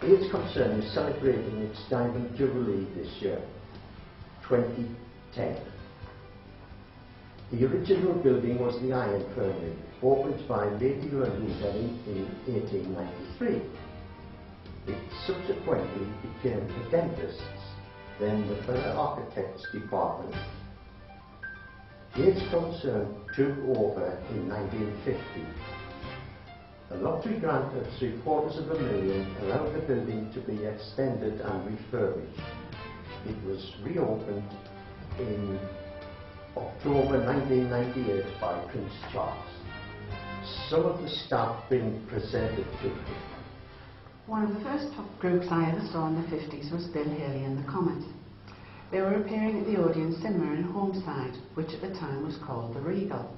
Age Concern is celebrating its Diamond Jubilee this year, 2010. The original building was the Iron Firmary, opened by Lady Louisa in 1893. It subsequently became the dentist's, then the Further Architects Department. The Age Concern took over in 1950. A lottery grant of $750,000 allowed the building to be extended and refurbished. It was reopened in October 1998 by Prince Charles. Some of the staff being presented to him. One of the first pop groups I ever saw in the 50s was Bill Haley and the Comet. They were appearing at the Odeon Cinema in Homeside, which at the time was called the Regal.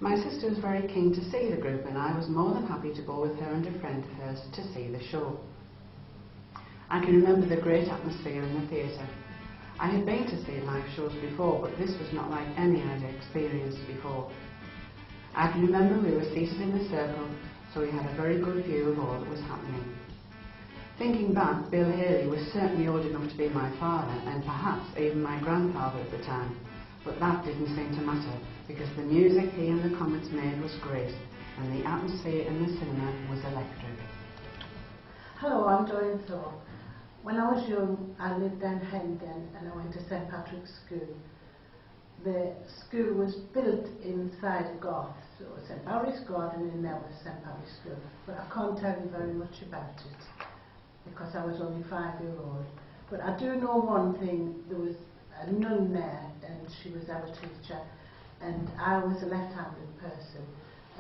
My sister was very keen to see the group, and I was more than happy to go with her and a friend of hers to see the show. I can remember the great atmosphere in the theatre. I had been to see live shows before, but this was not like any I'd experienced before. I can remember we were seated in a circle, so we had a very good view of all that was happening. Thinking back, Bill Haley was certainly old enough to be my father, and perhaps even my grandfather at the time. But that didn't seem to matter, because the music he and the Comets made was great, and the atmosphere in the cinema was electric. Hello, I'm Doreen Thorpe. When I was young, I lived in Hendon and I went to St Patrick's School. The school was built inside a garth, so St Barry's Garden, and there was St Barry's School. But I can't tell you very much about it, because I was only 5-year-old. But I do know one thing: there was a nun there, and she was our teacher, and I was a left-handed person,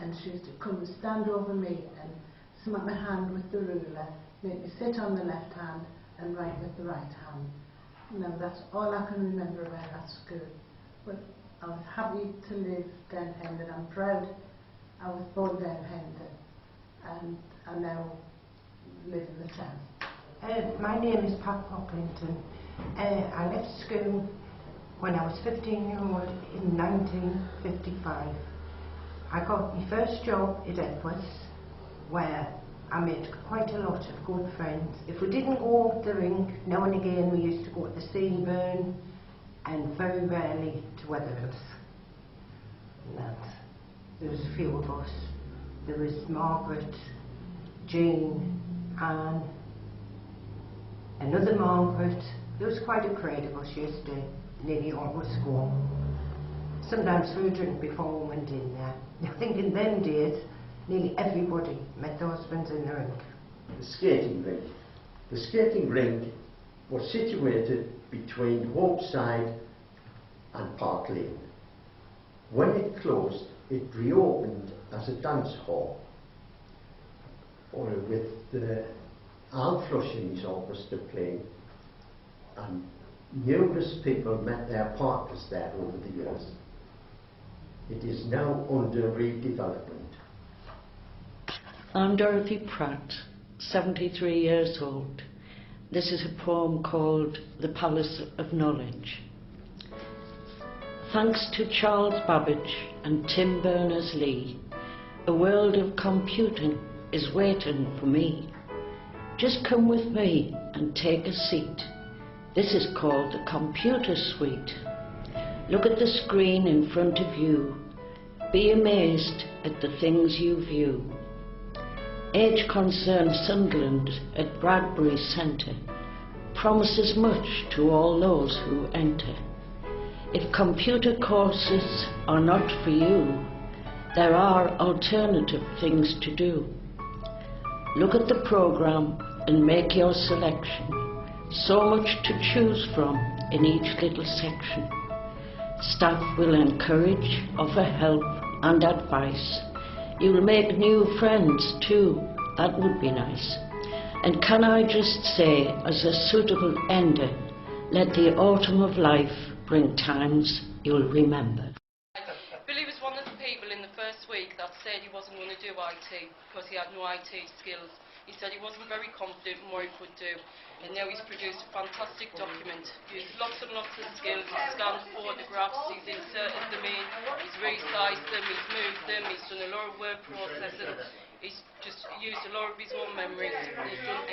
and she used to come and stand over me and smack my hand with the ruler, make me sit on the left hand and write with the right hand. Now that's all I can remember about that school. But I was happy to live down Hendon. I'm proud I was born down Hendon, and I now live in the town. My name is Pat Pocklington. I left school when I was 15-year-old in 1955. I got my first job at Edwards, where I made quite a lot of good friends. If we didn't go to the rink, now and again we used to go to the Seaburn, and very rarely to Weatherhills. There was a few of us. There was Margaret, Jean, Anne, another Margaret. There was quite a crowd of us used to nearly always go. Sometimes we would drink before we went in there. I think in them days, nearly everybody met their husbands in the rink. The skating rink. The skating rink was situated between Homeside and Park Lane. When it closed, it reopened as a dance hall, with Al Flushing's orchestra playing, and numerous people met their partners there over the years. It is now under redevelopment. I'm Dorothy Pratt, 73 years old. This is a poem called The Palace of Knowledge. Thanks to Charles Babbage and Tim Berners-Lee, a world of computing is waiting for me. Just come with me and take a seat. This is called the computer suite. Look at the screen in front of you. Be amazed at the things you view. Age Concern Sunderland at Bradbury Centre promises much to all those who enter. If computer courses are not for you, there are alternative things to do. Look at the programme and make your selection. So much to choose from in each little section. Staff will encourage, offer help and advice. You'll make new friends too, that would be nice. And can I just say, as a suitable ender, let the autumn of life bring times you'll remember. Billy was one of the people in the first week that said he wasn't going to do IT because he had no IT skills. He said he wasn't very confident in what he could do, and now he's produced a fantastic document. He's lots and lots of skills. He's scanned photographs, he's inserted them in, he's resized them, he's moved them, he's done a lot of word processing. He's just used a lot of his own memory. He's done